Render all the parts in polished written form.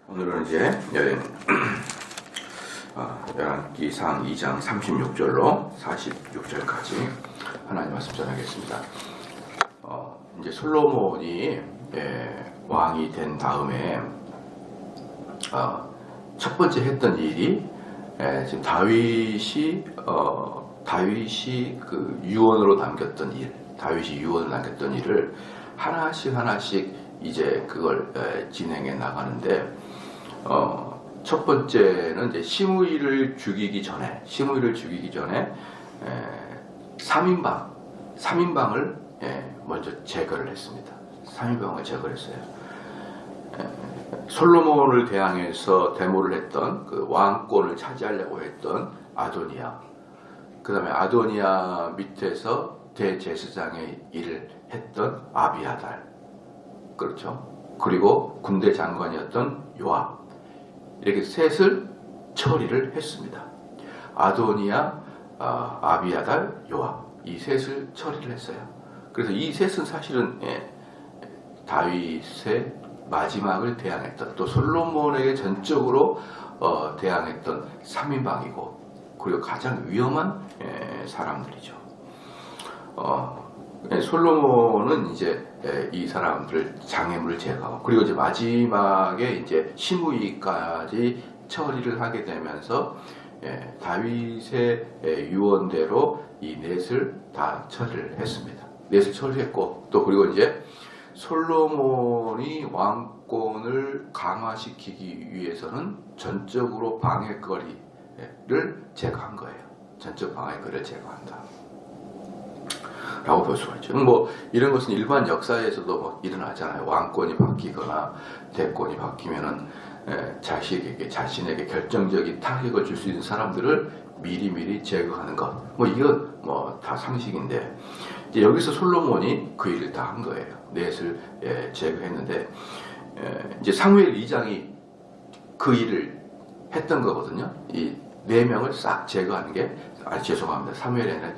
오늘은 이제 열왕기상 2장 36절로 46절까지 하나님 말씀 전하겠습니다. 이제 솔로몬이 왕이 된 다음에 첫 번째 했던 일이 지금 다윗이 그 유언으로 남겼던 일, 다윗이 유언을 남겼던 일을 하나씩 이제 그걸 진행해 나가는데, 첫 번째는 이제 시므이를 죽이기 전에 3인방을 먼저 제거를 했습니다. 3인방을 제거를 했어요. 솔로몬을 대항해서 데모를 했던 그 왕권을 차지하려고 했던 아도니아, 그 다음에 아도니아 밑에서 대제사장의 일을 했던 아비아달, 그렇죠. 그리고 군대 장관이었던 요압, 이렇게 셋을 처리를 했습니다. 아도니아, 아비아달, 요압, 이 셋을 처리를 했어요. 그래서 이 셋은 사실은 다윗의 마지막을 대항했던, 또 솔로몬에게 전적으로 대항했던 3인방이고, 그리고 가장 위험한 사람들이죠. 솔로몬은 이제 이 사람들 장애물을 제거하고, 그리고 이제 마지막에 이제 시므이까지 처리를 하게 되면서 다윗의 유언대로 이 넷을 다 처리를 했습니다. 넷을 처리했고, 또 그리고 이제 솔로몬이 왕권을 강화시키기 위해서는 전적으로 방해거리를 제거한 거예요. 전적 방해거리를 제거한다 라고 볼 수가 있죠. 이런 것은 일반 역사에서도 일어나잖아요. 왕권이 바뀌거나 대권이 바뀌면은 자신에게 결정적인 타격을 줄 수 있는 사람들을 미리 제거하는 것. 이건 다 상식인데, 이제 여기서 솔로몬이 그 일을 다 한 거예요. 넷을 제거했는데, 이제 사무엘 2장이 그 일을 했던 거거든요. 이 4명을 싹 제거하는 게, 죄송합니다. 사무엘에는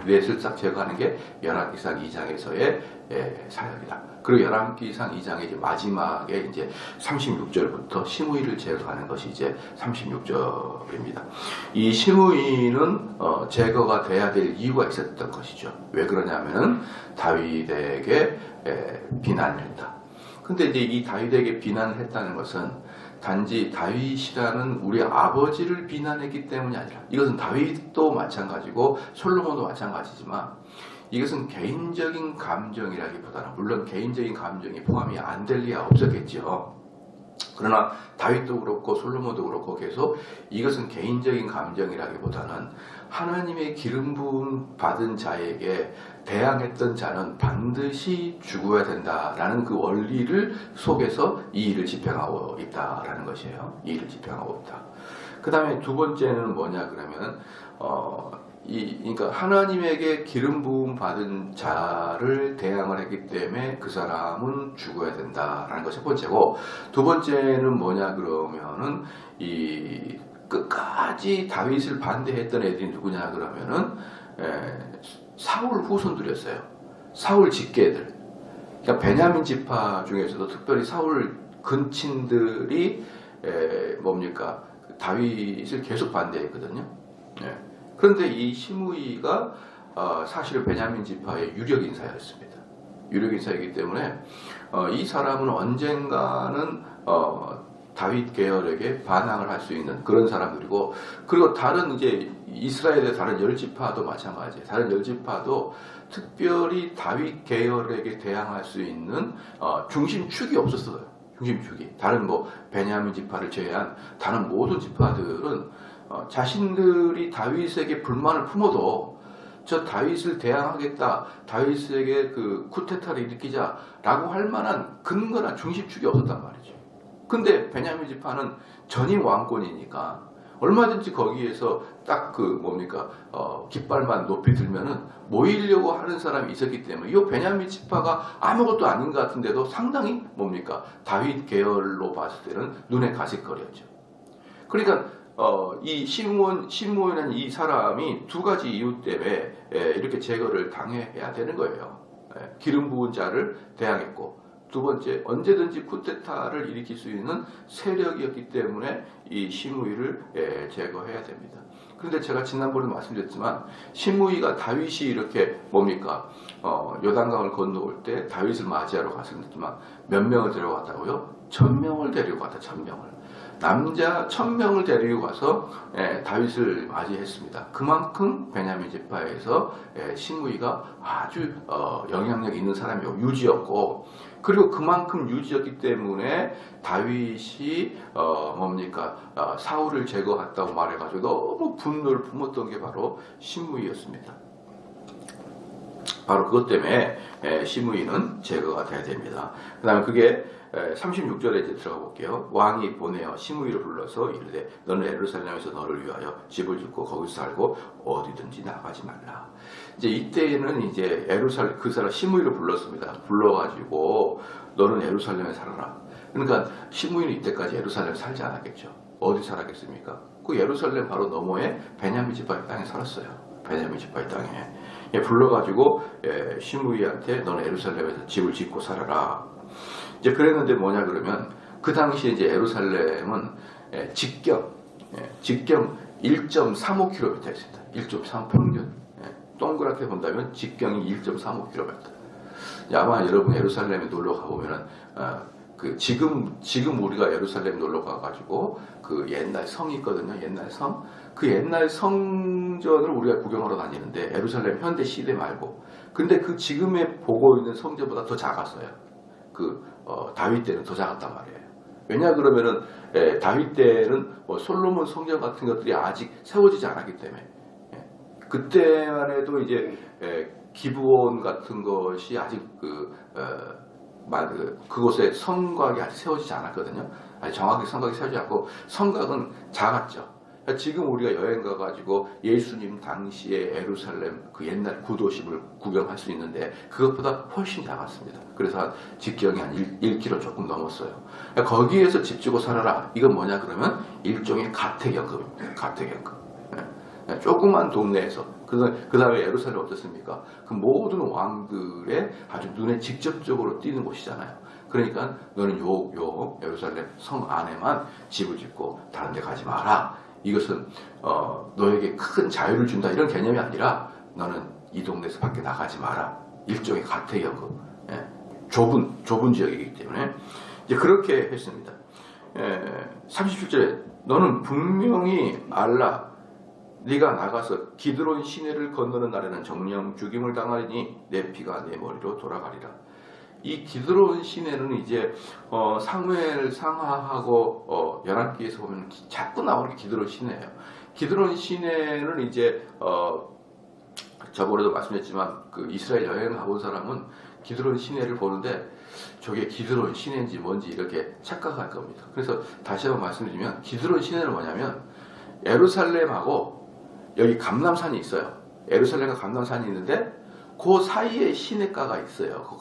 넷을 싹 제거하는 게 열왕기상 2장에서의 사역이다. 그리고 열왕기상 2장의 이제 마지막에 이제 36절부터 시므이를 제거하는 것이 이제 36절입니다. 이 시므이는 제거가 돼야 될 이유가 있었던 것이죠. 왜 그러냐면은 다윗에게 비난을 했다. 근데 이제 이 다윗에게 비난을 했다는 것은 단지 다윗이라는 우리 아버지를 비난했기 때문이 아니라, 이것은 다윗도 마찬가지고 솔로몬도 마찬가지지만, 이것은 개인적인 감정이라기보다는, 물론 개인적인 감정이 포함이 안 될 리가 없었겠죠. 그러나 다윗도 그렇고 솔로몬도 그렇고 계속 이것은 개인적인 감정이라기보다는 하나님의 기름 부음 받은 자에게 대항했던 자는 반드시 죽어야 된다라는 그 원리를 속에서 이 일을 집행하고 있다라는 것이에요. 이 일을 집행하고 있다. 그 다음에 두 번째는 뭐냐 그러면 그러니까 하나님에게 기름 부음 받은 자를 대항을 했기 때문에 그 사람은 죽어야 된다라는 것이 첫 번째고, 두 번째는 뭐냐 그러면은 이 끝까지 다윗을 반대했던 애들이 누구냐 그러면은 사울 후손들이었어요. 사울 직계들. 그러니까 베냐민 지파 중에서도 특별히 사울 근친들이 다윗을 계속 반대했거든요. 그런데 이 시므이가 사실은 베냐민 지파의 유력 인사였습니다. 유력 인사이기 때문에 이 사람은 언젠가는 다윗 계열에게 반항을 할 수 있는 그런 사람들이고, 그리고 다른 이제 이스라엘의 다른 10지파도 마찬가지예요. 다른 10지파도 특별히 다윗 계열에게 대항할 수 있는 중심축이 없었어요. 중심축이. 다른 베냐민 지파를 제외한 다른 모든 지파들은 자신들이 다윗에게 불만을 품어도 저 다윗을 대항하겠다, 다윗에게 그 쿠데타를 일으키자라고 할 만한 근거나 중심축이 없었단 말이죠. 근데 베냐민 지파는 전임 왕권이니까 얼마든지 거기에서 딱 깃발만 높이 들면은 모이려고 하는 사람이 있었기 때문에 이 베냐민 지파가 아무것도 아닌 것 같은데도 상당히 다윗 계열로 봤을 때는 눈에 가시거리였죠. 그러니까 이 시므이라는 이 사람이 두 가지 이유 때문에 이렇게 제거를 당해야 되는 거예요. 기름 부은 자를 대항했고, 두 번째, 언제든지 쿠데타를 일으킬 수 있는 세력이었기 때문에 이 시므이를 제거해야 됩니다. 그런데 제가 지난번에 말씀드렸지만 시므이가 다윗이 이렇게 뭡니까? 요단강을 건너올 때 다윗을 맞이하러 갔었지만 몇 명을 데려갔다고요? 1000명을 데리고 갔다. 1000명을. 남자 1000명을 데리고 가서 다윗을 맞이했습니다. 그만큼 베냐민 지파에서 시므이가 아주 영향력 있는 사람이고 유지였고, 그리고 그만큼 유지였기 때문에 다윗이 뭡니까? 사울을 제거했다고 말해가지고 너무 분노를 품었던 게 바로 시므이였습니다. 바로 그것 때문에 시므이는 제거가 돼야 됩니다. 그 다음에 그게 36절에 이제 들어가 볼게요. 왕이 보내어 시므이를 불러서 이르되 너는 예루살렘에서 너를 위하여 집을 짓고 거기서 살고 어디든지 나가지 말라. 이제 이때는 이제 예루살렘 그 사람 시므이를 불렀습니다. 불러가지고 너는 예루살렘에 살아라. 그러니까 시므이는 이때까지 예루살렘에 살지 않았겠죠. 어디 살았겠습니까? 그 예루살렘 바로 너머에 베냐민 지파의 땅에 살았어요. 베냐민 지파의 땅에 불러가지고 시므이한테 너는 예루살렘에서 집을 짓고 살아라. 이제 그랬는데 뭐냐 그러면 그 당시에 이제 예루살렘은 직경 1.35km였습니다. 1.35 평균. 동그랗게 본다면 직경이 1.35km. 아마 여러분 예루살렘에 놀러 가보면은 그 지금 우리가 예루살렘 놀러 가가지고 그 옛날 성이 있거든요. 옛날 성. 그 옛날 성전을 우리가 구경하러 다니는데 예루살렘 현대 시대 말고. 근데 그 지금에 보고 있는 성전보다 더 작았어요. 다윗 때는 더 작았단 말이에요. 왜냐 그러면은 다윗 때는 뭐 솔로몬 성전 같은 것들이 아직 세워지지 않았기 때문에 그때만 해도 이제 기브온 같은 것이 아직 그곳에 성곽이 아직 세워지지 않았거든요. 아직 정확히 성곽이 세워지지 않고 성곽은 작았죠. 지금 우리가 여행 가가지고 예수님 당시에 예루살렘 그 옛날 구도심을 구경할 수 있는데 그것보다 훨씬 작았습니다. 그래서 한 직경이 한 1km 조금 넘었어요. 거기에서 집 지고 살아라. 이건 뭐냐 그러면 일종의 가택연금입니다. 가택연금. 조그만 동네에서. 그 다음에 예루살렘 어떻습니까? 그 모든 왕들의 아주 눈에 직접적으로 띄는 곳이잖아요. 그러니까 너는 요 예루살렘 성 안에만 집을 짓고 다른 데 가지 마라. 이것은 너에게 큰 자유를 준다 이런 개념이 아니라 너는 이 동네에서 밖에 나가지 마라. 일종의 가택연금. 좁은 지역이기 때문에 이제 그렇게 했습니다. 37절에 너는 분명히 알라. 네가 나가서 기드론 시내를 건너는 날에는 정령 죽임을 당하리니 내 피가 내 머리로 돌아가리라. 이 기드론 시내는 이제 사무엘 상하하고 열왕기에서 보면 자꾸 나오는 게 기드론 시내예요. 기드론 시내는 이제 저번에도 말씀드렸지만 그 이스라엘 여행 가본 사람은 기드론 시내를 보는데 저게 기드론 시내인지 뭔지 이렇게 착각할 겁니다. 그래서 다시 한번 말씀드리면 기드론 시내는 뭐냐면 예루살렘하고 여기 감람산이 있어요. 예루살렘과 감람산이 있는데 그 사이에 시내가가 있어요. 그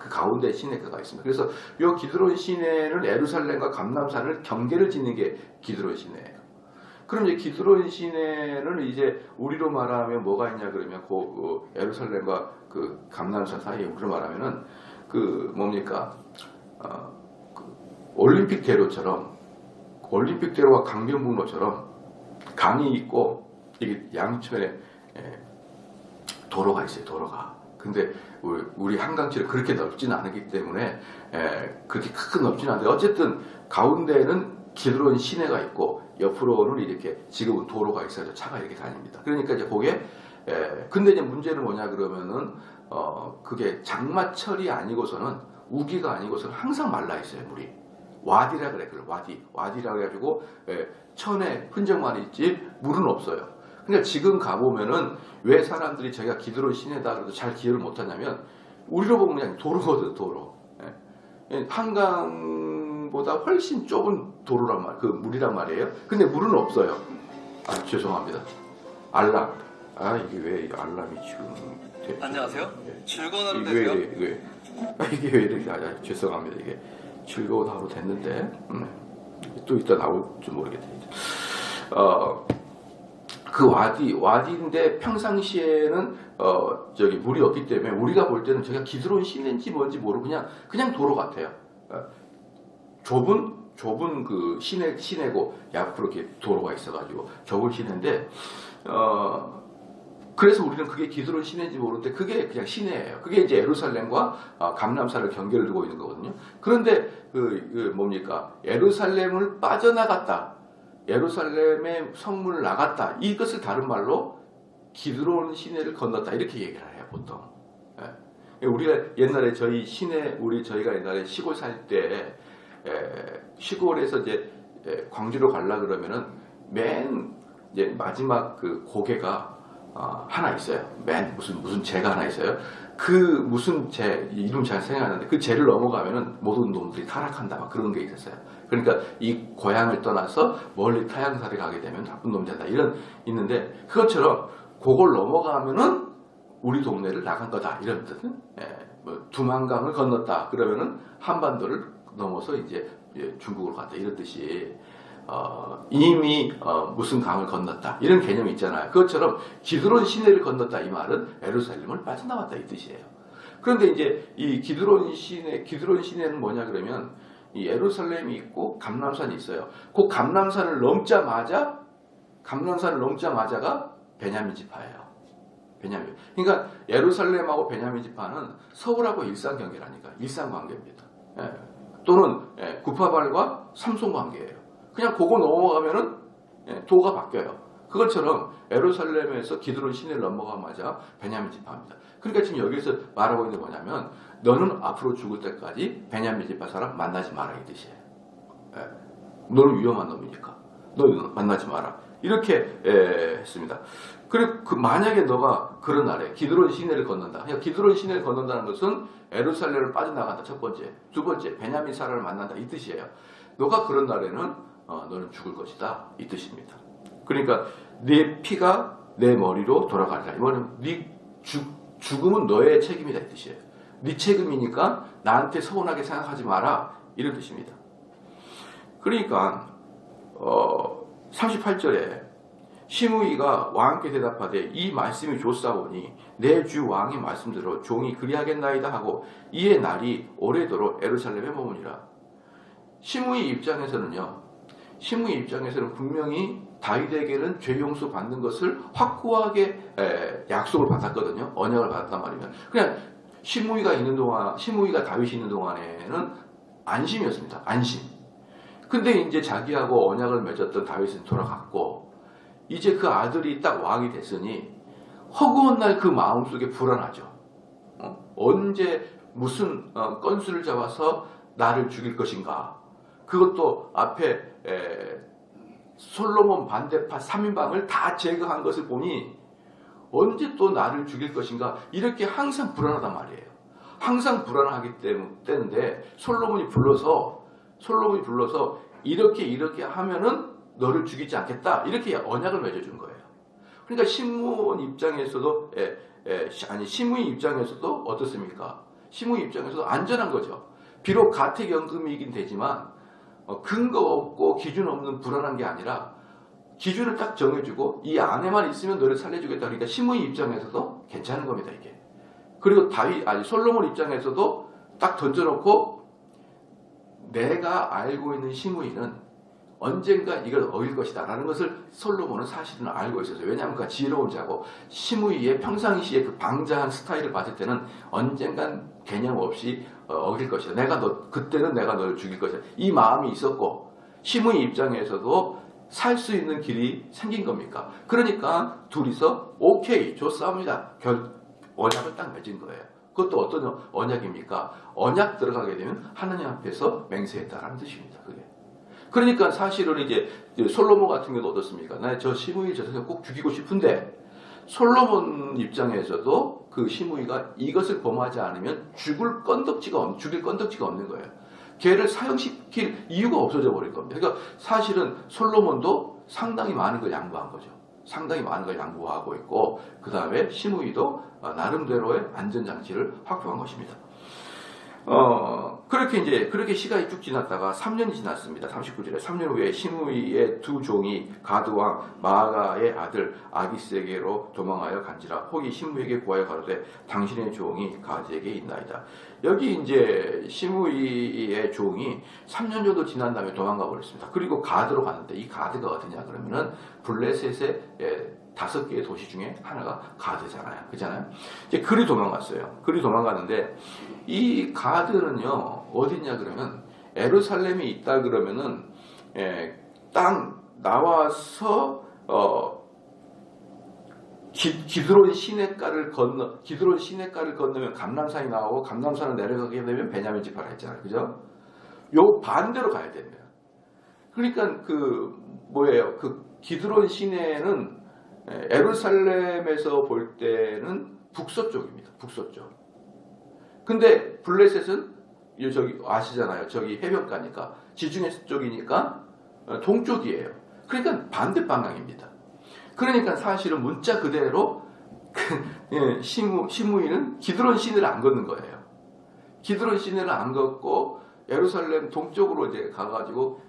가운데 시내가가 있습니다. 그래서 이 기드론 시내는 예루살렘과 감람산을 경계를 짓는 게 기드론 시내예요. 그럼 이제 기드론 시내는 이제 우리로 말하면 뭐가 있냐 그러면 그 예루살렘과 그 감람산 사이에 우리로 말하면은 그 뭡니까 그 올림픽 대로와 강변북로처럼 강이 있고 이게 양쪽에 도로가 있어요. 도로가. 근데 우리 한강처럼 그렇게 넓지는 않기 때문에 그렇게 크게 넓지는 않은데 어쨌든 가운데는 기드론 시내가 있고 옆으로는 이렇게 지금은 도로가 있어서 차가 이렇게 다닙니다. 그러니까 이제 그게 근데 이제 문제는 뭐냐 그러면은 그게 장마철이 아니고서는 우기가 아니고서는 항상 말라 있어요. 물이. 와디라 그래. 와디라 그래가지고 천에 흔적만 있지 물은 없어요. 그러니까 지금 가보면은 왜 사람들이 저희가 기드론 시내다 그래도 잘 기억을 못하냐면 우리로 보면 그냥 도로거든. 도로. 한강보다 훨씬 좁은 도로란 말, 그 물이란 말이에요. 근데 물은 없어요. 죄송합니다. 알람. 이게 왜 알람이 지금 안녕하세요. 예. 즐거운 하루 되세요. 이게 왜 이렇게 죄송합니다. 이게 즐거운 하루 됐는데 또 이따 나올지 모르겠다. 그 와디인데 평상시에는 저기 물이 없기 때문에 우리가 볼 때는 저기가 기드론 시내인지 뭔지 모르고 그냥 도로 같아요. 좁은 그 시내고 옆으로 이렇게 도로가 있어가지고 좁은 시내인데 그래서 우리는 그게 기드론 시내인지 모르는데 그게 그냥 시내예요. 그게 이제 예루살렘과 감람산을 경계를 두고 있는 거거든요. 그런데 뭡니까? 예루살렘을 빠져나갔다. 예루살렘의 성문을 나갔다. 이것을 다른 말로 기드론 시내를 건넜다. 이렇게 얘기를 해요, 보통. 우리가 옛날에 저희가 옛날에 시골 살 때 시골에서 이제 광주로 가려 그러면은 이제 마지막 그 고개가 하나 있어요. 무슨 제가 하나 있어요. 그 무슨 제 이름 잘 생각나는데 그 제를 넘어가면은 모든 놈들이 타락한다 막 그런 게 있었어요. 그러니까 이 고향을 떠나서 멀리 타향살에 가게 되면 나쁜 놈 된다 이런 있는데 그것처럼 그걸 넘어가면은 우리 동네를 나간 거다 이런 뜻은 뭐 두만강을 건넜다 그러면은 한반도를 넘어서 이제 중국으로 갔다 이런 뜻이 이미 무슨 강을 건넜다 이런 개념이 있잖아요. 그것처럼 기드론 시내를 건넜다 이 말은 예루살렘을 빠져나왔다 이 뜻이에요. 그런데 이제 이 기드론 시내는 뭐냐 그러면 이 예루살렘이 있고 감람산이 있어요. 그 감람산을 넘자마자가 베냐민 지파예요. 베냐민. 그러니까 예루살렘하고 베냐민 지파는 서울하고 일산 경계라니까 일산 관계입니다. 또는 구파발과 삼송 관계예요. 그냥 그거 넘어가면은 도가 바뀌어요. 그것처럼 예루살렘에서 기드론 시내를 넘어가자마자 베냐민 지파입니다. 그러니까 지금 여기서 말하고 있는 게 뭐냐면 너는 앞으로 죽을 때까지 베냐민 지파 사람 만나지 마라 이 뜻이에요. 너는 위험한 놈이니까 너 만나지 마라 이렇게 했습니다. 그리고 만약에 너가 그런 날에 기드론 시내를 건넌다. 그러니까 기드론 시내를 건넌다는 것은 예루살렘을 빠져나간다 첫 번째, 두 번째 베냐민 사람을 만난다 이 뜻이에요. 너가 그런 날에는 너는 죽을 것이다 이 뜻입니다. 그러니까 네 피가 내 머리로 돌아가리라. 이거는 네 죽음은 너의 책임이다 이 뜻이에요. 네 책임이니까 나한테 서운하게 생각하지 마라 이런 뜻입니다. 그러니까 38절에 시므이가 왕께 대답하되 이 말씀이 좋사오니 내 주 왕의 말씀대로 종이 그리하겠나이다 하고 이의 날이 오래도록 예루살렘에 머무니라. 시므이 입장에서는 분명히 다윗에게는 죄 용서 받는 것을 확고하게 약속을 받았거든요. 언약을 받았단 말이면 그냥 시므이가 다윗이 있는 동안에는 안심이었습니다. 안심. 근데 이제 자기하고 언약을 맺었던 다윗은 돌아갔고 이제 그 아들이 딱 왕이 됐으니 허구한 날 그 마음속에 불안하죠. 언제 무슨 건수를 잡아서 나를 죽일 것인가. 그것도 앞에 솔로몬 반대파 3인방을 다 제거한 것을 보니 언제 또 나를 죽일 것인가 이렇게 항상 불안하단 말이에요. 항상 불안하기 때문에 솔로몬이 불러서 이렇게 하면은 너를 죽이지 않겠다 이렇게 언약을 맺어준 거예요. 그러니까 시므이 입장에서도 어떻습니까? 시므이 입장에서도 안전한 거죠. 비록 가택연금이긴 되지만 근거 없고 기준 없는 불안한 게 아니라 기준을 딱 정해주고 이 안에만 있으면 너를 살려주겠다. 그러니까 시므이 입장에서도 괜찮은 겁니다 이게. 그리고 솔로몬 입장에서도 딱 던져놓고 내가 알고 있는 시므이는 언젠가 이걸 어길 것이다 라는 것을 솔로몬은 사실은 알고 있었어요. 왜냐하면 그 지혜로운 자고 시므이의 평상시에 그 방자한 스타일을 봤을 때는 언젠간 개념 없이 어길 것이다. 그때는 내가 너를 죽일 것이다. 이 마음이 있었고 시므이 입장에서도 살 수 있는 길이 생긴 겁니까? 그러니까 둘이서 오케이 좋습니다. 언약을 딱 맺은 거예요. 그것도 어떤 언약입니까? 언약 들어가게 되면 하나님 앞에서 맹세했다라는 뜻입니다. 그게. 그러니까 사실은 이제 솔로몬 같은 경우도 어떻습니까? 나 저 시므이 저 사람 꼭 죽이고 싶은데 솔로몬 입장에서도 그 시므이가 이것을 범하지 않으면 죽일 건덕지가 없는 거예요. 걔를 사형시킬 이유가 없어져 버릴 겁니다. 그러니까 사실은 솔로몬도 상당히 많은 걸 양보한 거죠. 상당히 많은 걸 양보하고 있고 그 다음에 시므이도 나름대로의 안전장치를 확보한 것입니다. 그렇게 시간이 쭉 지났다가 3년이 지났습니다. 39절에 3년 후에 시므이의 두 종이 가드왕 마아가의 아들 아기스에게로 도망하여 간지라. 혹이 시므이에게 구하여 가로되 당신의 종이 가드에게 있나이다. 여기 이제 시므이의 종이 3년 정도 지난 다음에 도망가 버렸습니다. 그리고 가드로 갔는데 이 가드가 어디냐 그러면은 블레셋의 5개의 도시 중에 하나가 가드잖아요. 그렇잖아요. 이제 그리 도망갔어요. 그리 도망갔는데 이 가드는요 어디냐 그러면 예루살렘에 있다 그러면은 땅 나와서 기드론 시내가를 건너면 감람산이 나오고 감람산을 내려가게 되면 베냐민 지파라 했잖아요. 그죠? 요 반대로 가야 됩니다. 그러니까 그 기드론 시내는 예루살렘에서 볼 때는 북서쪽입니다. 북서쪽. 근데 블레셋은 저기 아시잖아요. 저기 해변가니까 지중해 쪽이니까 동쪽이에요. 그러니까 반대 방향입니다. 그러니까 사실은 문자 그대로 시므이는 기드론 시내를 안 걷는 거예요. 기드론 시내를 안 걷고 예루살렘 동쪽으로 이제 가가지고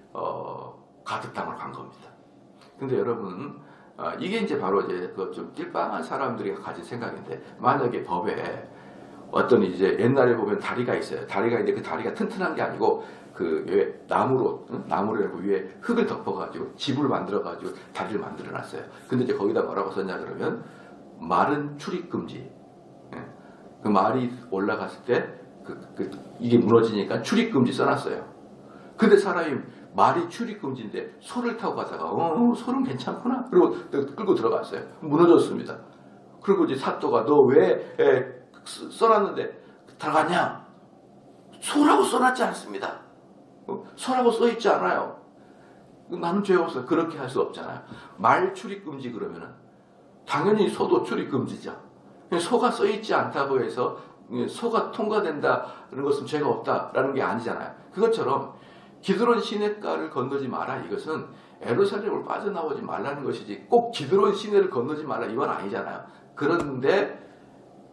가드 땅으로 간 겁니다. 근데 여러분 이게 이제 바로 이제 그 좀 띨빵한 사람들이 가진 생각인데 만약에 법에 어떤 이제 옛날에 보면 다리가 있어요. 다리가 있는데 그 다리가 튼튼한 게 아니고 그 나무를 위에 흙을 덮어가지고 집을 만들어가지고 다리를 만들어놨어요. 근데 이제 거기다 뭐라고 썼냐 그러면 말은 출입금지. 그 말이 올라갔을 때 이게 무너지니까 출입금지 써놨어요. 근데 사람이 말이 출입금지인데 소를 타고 가다가 소는 괜찮구나. 그리고 끌고 들어갔어요. 무너졌습니다. 그리고 이제 사또가 너 왜 써놨는데 들어갔냐? 소라고 써놨지 않습니다. 소라고 써있지 않아요. 나는 죄 없어요. 그렇게 할 수 없잖아요. 말 출입금지 그러면은 당연히 소도 출입금지죠. 소가 써있지 않다고 해서 소가 통과된다는 것은 죄가 없다라는 게 아니잖아요. 그것처럼 기드론 시내가를 건너지 마라. 이것은 예루살렘을 빠져나오지 말라는 것이지 꼭 기드론 시내를 건너지 말라 이건 아니잖아요. 그런데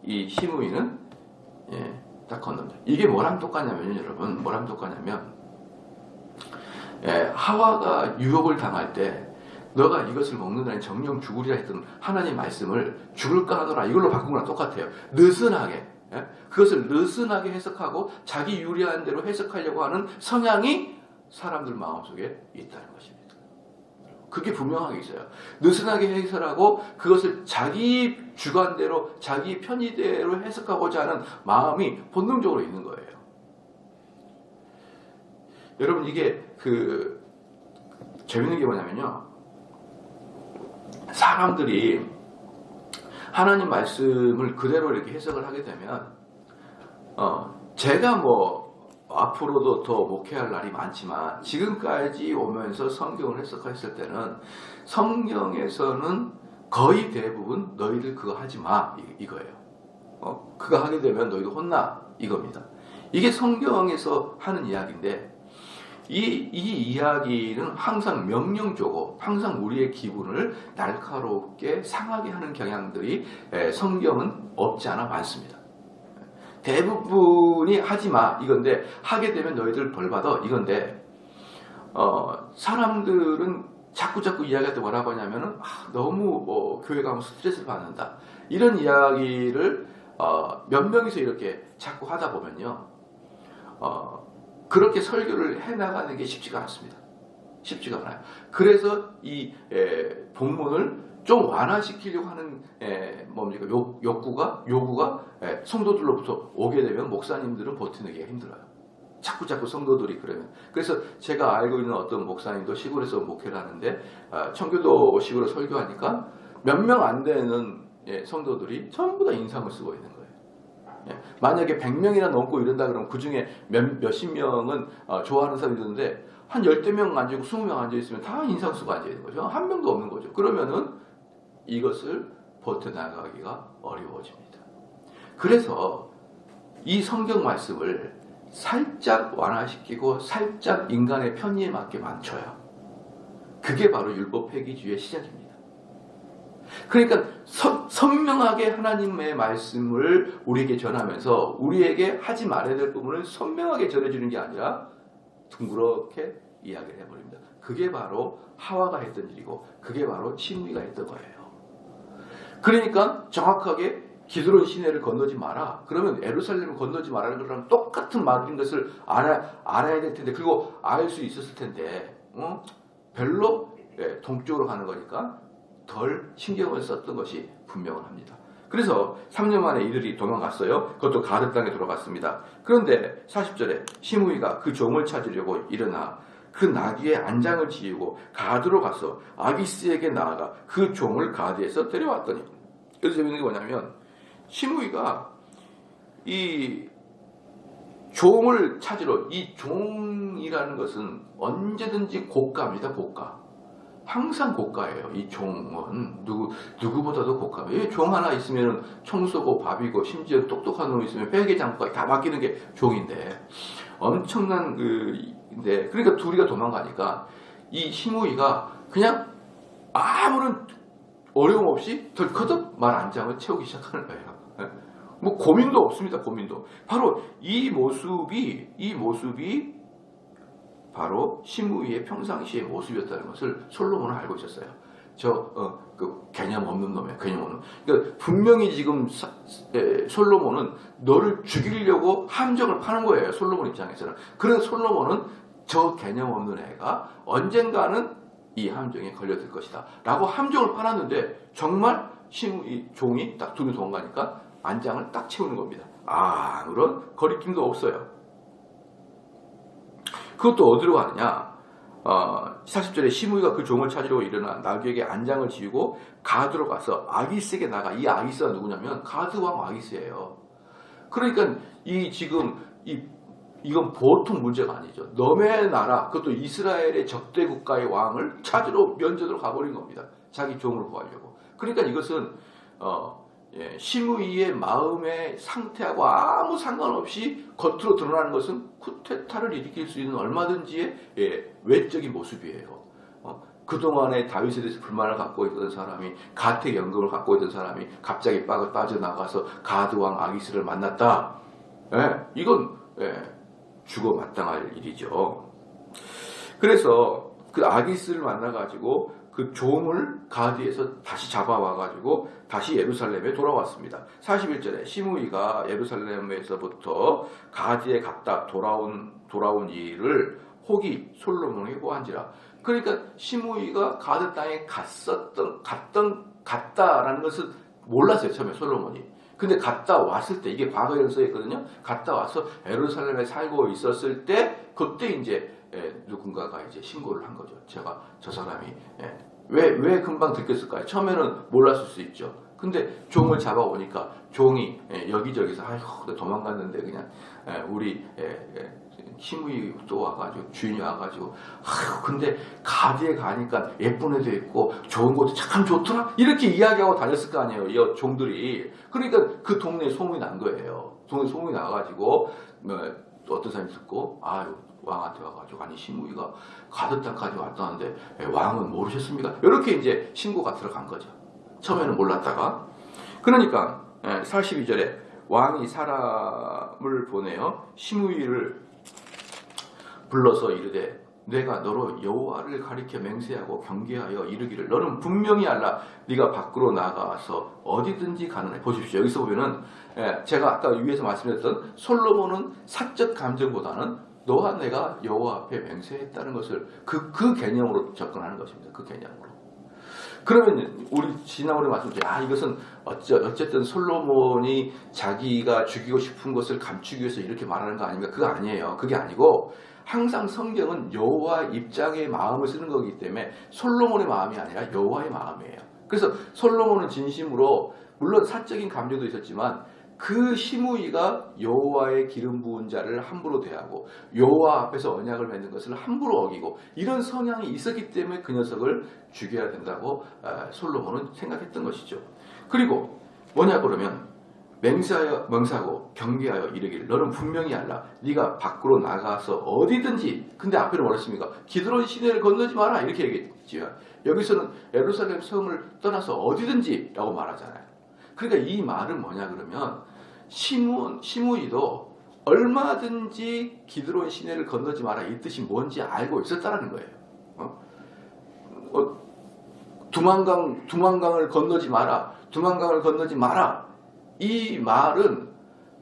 이 시므이는 딱 건넙니다. 이게 뭐랑 똑같냐면요, 여러분. 뭐랑 똑같냐면 하와가 유혹을 당할 때 너가 이것을 먹는다는 정령 죽으리라 했던 하나님 말씀을 죽을까 하노라 이걸로 바꾼 거랑 똑같아요. 느슨하게 그것을 느슨하게 해석하고 자기 유리한 대로 해석하려고 하는 성향이 사람들 마음속에 있다는 것입니다. 그게 분명하게 있어요. 느슨하게 해석하고 그것을 자기 주관대로 자기 편의대로 해석하고자 하는 마음이 본능적으로 있는 거예요. 여러분 이게 재밌는 게 뭐냐면요. 사람들이 하나님 말씀을 그대로 이렇게 해석을 하게 되면 제가 앞으로도 더 목회할 날이 많지만 지금까지 오면서 성경을 해석했을 때는 성경에서는 거의 대부분 너희들 그거 하지 마 이거예요. 그거 하게 되면 너희도 혼나 이겁니다. 이게 성경에서 하는 이야기인데 이 이야기는 항상 명령조고 항상 우리의 기분을 날카롭게 상하게 하는 경향들이 성경은 없지 않아 많습니다. 대부분이 하지마 이건데 하게 되면 너희들 벌받아 이건데 사람들은 자꾸 이야기할 때 뭐라고 하냐면은 너무 교회 가면 스트레스를 받는다 이런 이야기를 몇 명이서 이렇게 자꾸 하다 보면요 그렇게 설교를 해나가는 게 쉽지가 않습니다. 쉽지가 않아요. 그래서 이 본문을 좀 완화시키려고 하는 요구가 성도들로부터 오게 되면 목사님들은 버티기가 힘들어요. 자꾸 성도들이 그러면. 그래서 제가 알고 있는 어떤 목사님도 시골에서 목회를 하는데 청교도 식으로 설교하니까 몇 명 안 되는 성도들이 전부 다 인상을 쓰고 있는 거예요. 만약에 100명이나 넘고 이런다 그러면 그 중에 몇십 명은 좋아하는 사람이 있는데 한 10명 앉아있고 20명 앉아있으면 다 인상 쓰고 앉아있는 거죠. 한 명도 없는 거죠. 그러면은 이것을 버텨나가기가 어려워집니다. 그래서 이 성경 말씀을 살짝 완화시키고 살짝 인간의 편의에 맞게 맞춰요. 그게 바로 율법 폐기주의의 시작입니다. 그러니까 선명하게 하나님의 말씀을 우리에게 전하면서 우리에게 하지 말아야 될 부분을 선명하게 전해주는 게 아니라 둥그렇게 이야기를 해버립니다. 그게 바로 하와가 했던 일이고 그게 바로 시므이가 했던 거예요. 그러니까 정확하게 기드론 시내를 건너지 마라. 그러면 예루살렘을 건너지 말라는 거랑 똑같은 말인 것을 알아야 될 텐데, 그리고 알 수 있었을 텐데 별로 동쪽으로 가는 거니까 덜 신경을 썼던 것이 분명합니다. 그래서 3년 만에 이들이 도망갔어요. 그것도 가드 땅에 돌아갔습니다. 그런데 40절에 시므이가 그 종을 찾으려고 일어나 그 나귀의 안장을 지우고 가드로 가서 아기스에게 나아가 그 종을 가드에서 데려왔더니, 여기서 재밌는 게 뭐냐면 시므이가 이 종을 찾으러, 이 종이라는 것은 언제든지 고가입니다. 고가. 항상 고가예요. 이 종은 누구보다도 고가예요. 종 하나 있으면 청소고 밥이고 심지어 똑똑한 놈 있으면 회계장부까지 다 맡기는 게 종인데, 엄청난 근데 그러니까 둘이가 도망가니까 이 시므이가 그냥 아무런 어려움 없이 덜커덕 말 안장을 채우기 시작하는 거예요. 뭐 고민도 없습니다. 고민도. 바로 이 모습이 바로 시므이의 평상시의 모습이었다는 것을 솔로몬은 알고 있었어요. 그 개념 없는 놈이야. 개념 없는. 그러니까 분명히 지금 솔로몬은 너를 죽이려고 함정을 파는 거예요. 솔로몬 입장에서는. 그런 솔로몬은 저 개념 없는 애가 언젠가는 이 함정에 걸려들 것이다 라고 함정을 파놨는데, 정말 시므이 종이 딱 둘이 도망가니까 안장을 딱 채우는 겁니다. 아무런 거리낌도 없어요. 그것도 어디로 가느냐? 40절에 시므이가 그 종을 찾으려고 일어나 나귀에게 안장을 지우고 가드로 가서 아기스에게 나가. 이 아기스가 누구냐면 가드 왕 아기스예요. 그러니까 이건 보통 문제가 아니죠. 너의 나라, 그것도 이스라엘의 적대 국가의 왕을 찾으러 면전으로 가버린 겁니다. 자기 종을 구하려고. 그러니까 이것은 시므이의 마음의 상태하고 아무 상관없이 겉으로 드러나는 것은 쿠데타를 일으킬 수 있는 얼마든지의 외적인 모습이에요. 그동안에 다윗에 대해서 불만을 갖고 있던 사람이, 가택 연금을 갖고 있던 사람이 갑자기 빠져나가서 가드 왕 아기스를 만났다. 이건 죽어 마땅할 일이죠. 그래서 그 아기스를 만나가지고 그 종을 가드에서 다시 잡아와가지고 다시 예루살렘에 돌아왔습니다. 41절에 시므이가 예루살렘에서부터 가드에 갔다 돌아온 일을 혹이 솔로몬에게 보한지라. 그러니까 시므이가 가드 땅에 갔다라는 것을 몰랐어요. 처음에 솔로몬이. 근데 갔다 왔을 때, 이게 과거에 써 있거든요. 갔다 와서 예루살렘에 살고 있었을 때, 그때 이제 누군가가 이제 신고를 한 거죠. 저 사람이 왜 금방 들켰을까요? 처음에는 몰랐을 수 있죠. 근데 종을 잡아오니까 종이 여기저기서 아이고 도망갔는데 그냥 우리 시므이 또 와가지고 주인이 와가지고 아이고 근데 가드에 가니까 예쁜 애도 있고 좋은 것도 참 좋더라 이렇게 이야기하고 다녔을 거 아니에요. 이 종들이. 그러니까 그 동네에 소문이 난 거예요. 동네 소문이 나가지고 어떤 사람이 듣고 아유 왕한테 와가지고 아니 시므이가 가드 땅까지 왔다는데 왕은 모르셨습니까? 이렇게 이제 신고가 들어간 거죠. 처음에는 몰랐다가. 그러니까 42절에 왕이 사람을 보내어 시므이를 불러서 이르되 내가 너로 여호와를 가리켜 맹세하고 경계하여 이르기를 너는 분명히 알라 네가 밖으로 나가서 어디든지 가느니. 보십시오. 여기서 보면은 제가 아까 위에서 말씀드렸던 솔로몬은 사적 감정보다는 너와 내가 여호와 앞에 맹세했다는 것을 그 개념으로 접근하는 것입니다. 그 개념으로. 그러면 우리 지난번에 말씀드렸죠. 이것은 어쨌든 솔로몬이 자기가 죽이고 싶은 것을 감추기 위해서 이렇게 말하는 거 아닙니까? 그거 아니에요. 그게 아니고 항상 성경은 여호와 입장의 마음을 쓰는 거기 때문에 솔로몬의 마음이 아니라 여호와의 마음이에요. 그래서 솔로몬은 진심으로 물론 사적인 감정도 있었지만 그 시므이가 여호와의 기름 부은 자를 함부로 대하고 여호와 앞에서 언약을 맺는 것을 함부로 어기고 이런 성향이 있었기 때문에 그 녀석을 죽여야 된다고 솔로몬은 생각했던 것이죠. 그리고 뭐냐 그러면 맹세하여 명사하고 경계하여 이르기를 너는 분명히 알라. 네가 밖으로 나가서 어디든지, 근데 앞에는 뭐랬습니까? 기드론 시내를 건너지 마라 이렇게 얘기했지요. 여기서는 예루살렘 성을 떠나서 어디든지라고 말하잖아요. 그러니까 이 말은 뭐냐 그러면 시므이도 얼마든지 기드론 시내를 건너지 마라 이 뜻이 뭔지 알고 있었다라는 거예요. 두만강을 건너지 마라. 두만강을 건너지 마라. 이 말은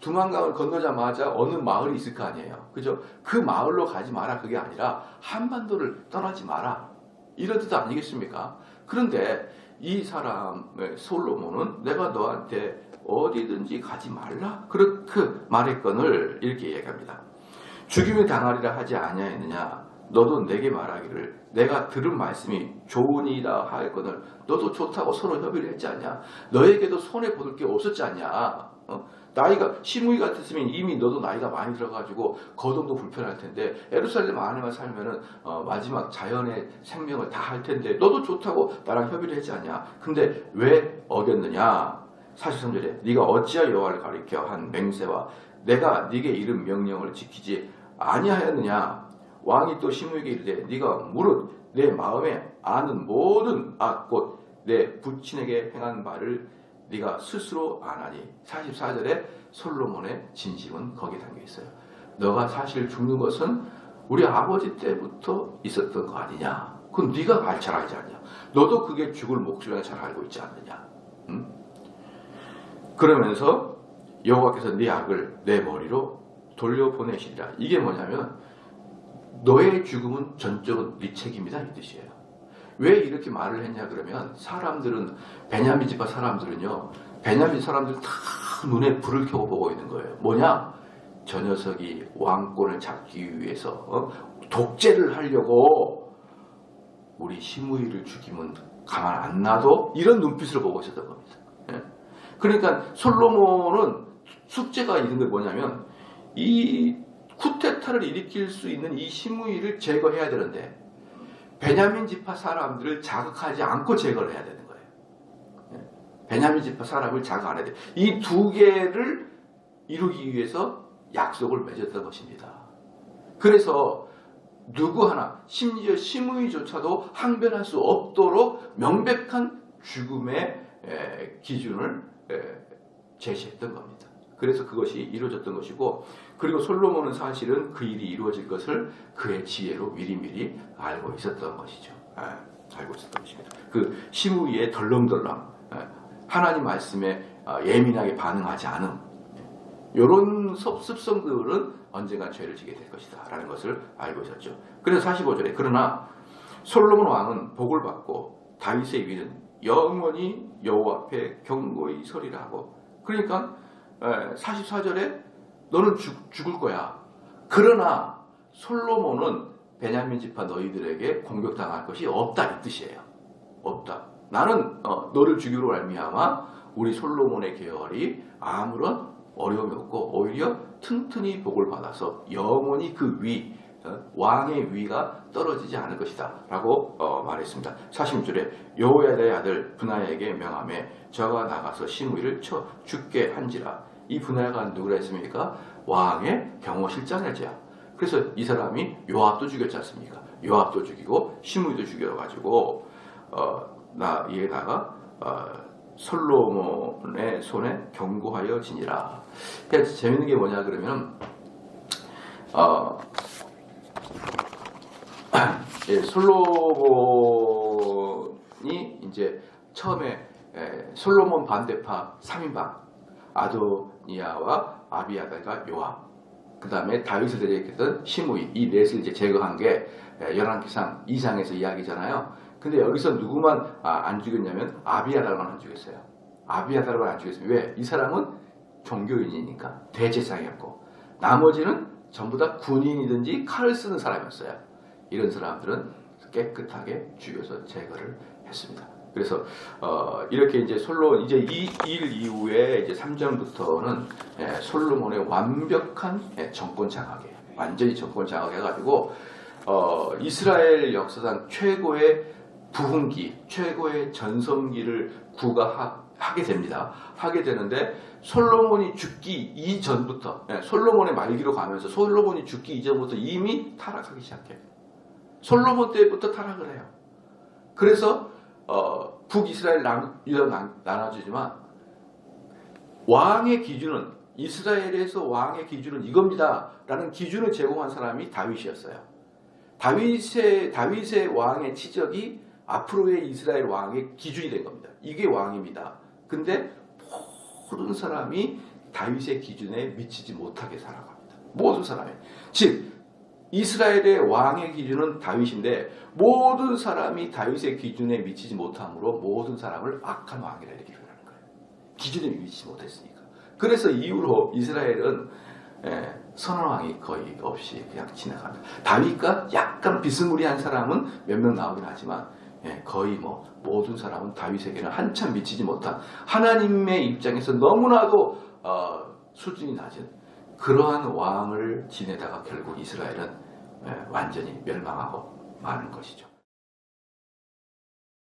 두만강을 건너자마자 어느 마을이 있을 거 아니에요. 그죠? 그 마을로 가지 마라 그게 아니라 한반도를 떠나지 마라. 이런 뜻 아니겠습니까? 그런데 이 사람의 솔로몬은 내가 너한테 어디든지 가지 말라 그렇게 말했건을 이렇게 얘기합니다. 죽임을 당하리라 하지 아니하였느냐? 너도 내게 말하기를 내가 들은 말씀이 좋으니라 하였거늘 너도 좋다고 서로 협의를 했지 않냐? 너에게도 손해 보을 게 없었지 않냐? 나이가 시므이 같았으면 이미 너도 나이가 많이 들어가지고 거동도 불편할 텐데 예루살렘 안에만 살면은 마지막 자연의 생명을 다 할 텐데 너도 좋다고 나랑 협의를 했지 않냐? 근데 왜 어겼느냐? 43절에 네가 어찌하여 여호와를 가리켜 한 맹세와 내가 네게 이른 명령을 지키지 아니하였느냐? 왕이 또 시므이에게 이르되 네가 무릇 내 마음에 아는 모든 곧 내 부친에게 행한 말을 네가 스스로 아나니. 44절에 솔로몬의 진심은 거기에 담겨 있어요. 너가 사실 죽는 것은 우리 아버지 때부터 있었던 거 아니냐? 그건 네가 잘 알지 않냐? 너도 그게 죽을 목숨이라 잘 알고 있지 않느냐? 응? 그러면서 여호와께서 네 악을 내 머리로 돌려보내시리라. 이게 뭐냐면 너의 죽음은 전적은 네 책임이다 이 뜻이에요. 왜 이렇게 말을 했냐 그러면 사람들은 베냐민 지파 사람들은요 베냐민 사람들 다 눈에 불을 켜고 보고 있는 거예요. 뭐냐? 저 녀석이 왕권을 잡기 위해서 독재를 하려고 우리 시므이를 죽이면 가만 안 놔도 이런 눈빛으로 보고 있었던 겁니다. 그러니까 솔로몬은 숙제가 있는 게 뭐냐면 이 쿠데타를 일으킬 수 있는 이 시므이를 제거해야 되는데 베냐민 지파 사람들을 자극하지 않고 제거를 해야 되는 거예요. 베냐민 지파 사람을 자극 안 해야 돼. 이 두 개를 이루기 위해서 약속을 맺었던 것입니다. 그래서 누구 하나 심지어 시므이조차도 항변할 수 없도록 명백한 죽음의 기준을 제시했던 겁니다. 그래서 그것이 이루어졌던 것이고 그리고 솔로몬은 사실은 그 일이 이루어질 것을 그의 지혜로 미리미리 알고 있었던 것이죠. 알고 있었던 것입니다. 그 시므이의 덜렁덜렁 하나님 말씀에 예민하게 반응하지 않음 이런 습성들은 언젠가 죄를 지게 될 것이다 라는 것을 알고 있었죠. 그래서 45절에 그러나 솔로몬 왕은 복을 받고 다윗의 위는 영원히 여호와 앞에 경고히 서리라 하고 그러니까 44절에 너는 죽을 거야. 그러나 솔로몬은 베냐민 지파 너희들에게 공격당할 것이 없다 이 뜻이에요. 없다. 나는 너를 죽이로 말미암아 우리 솔로몬의 계열이 아무런 어려움이 없고 오히려 튼튼히 복을 받아서 영원히 그 왕의 위가 떨어지지 않을 것이다 라고 말했습니다. 46절에 여호야다의 아들 브나야에게 명함에 저가 나가서 시므이를 쳐 죽게 한지라. 이 브나야가 누구라 했습니까? 왕의 경호실장이었죠. 그래서 이 사람이 요압도 죽였지 않습니까? 요압도 죽이고 시므이도 죽여가지고 얘다가 솔로몬의 손에 경고하여 지니라. 그러니까 재밌는 게 뭐냐 그러면 솔로몬이 이제 처음에 솔로몬 반대파 3인방 아도니아와 아비아달과 요압 그 다음에 다윗을 대적했던 시므이 이 넷을 이제 제거한 게 열왕기상 2장에서 이야기잖아요. 근데 여기서 누구만 안 죽였냐면 아비아달만 안 죽였어요. 아비아달만 안 죽였어요. 왜? 이 사람은 종교인이니까 대제사장이었고 나머지는 전부 다 군인이든지 칼을 쓰는 사람이었어요. 이런 사람들은 깨끗하게 죽여서 제거를 했습니다. 그래서 이렇게 이제 이제 이 일 이후에 이제 3장부터는 솔로몬의 완벽한 정권 장악이에요. 완전히 정권 장악해가지고 이스라엘 역사상 최고의 부흥기, 최고의 전성기를 구가하게 됩니다. 하게 되는데 솔로몬이 죽기 이전부터, 솔로몬의 말기로 가면서 솔로몬이 죽기 이전부터 이미 타락하기 시작해요. 솔로몬 때부터 타락을 해요. 그래서 북이스라엘 유다 나눠지지만 왕의 기준은, 이스라엘에서 왕의 기준은 이겁니다 라는 기준을 제공한 사람이 다윗이었어요. 다윗의 왕의 치적이 앞으로의 이스라엘 왕의 기준이 된 겁니다. 이게 왕입니다. 근데 모든 사람이 다윗의 기준에 미치지 못하게 살아갑니다. 모든 사람이. 즉 이스라엘의 왕의 기준은 다윗인데 모든 사람이 다윗의 기준에 미치지 못함으로 모든 사람을 악한 왕이라 이렇게 표현하는 거예요. 기준에 미치지 못했으니까. 그래서 이후로 이스라엘은 선왕이 거의 없이 그냥 지나갑니다. 다윗과 약간 비스무리한 사람은 몇 명 나오긴 하지만 거의 모든 사람은 다윗에게는 한참 미치지 못한, 하나님의 입장에서 너무나도 수준이 낮은 그러한 왕을 지내다가 결국 이스라엘은 완전히 멸망하고 마는 것이죠.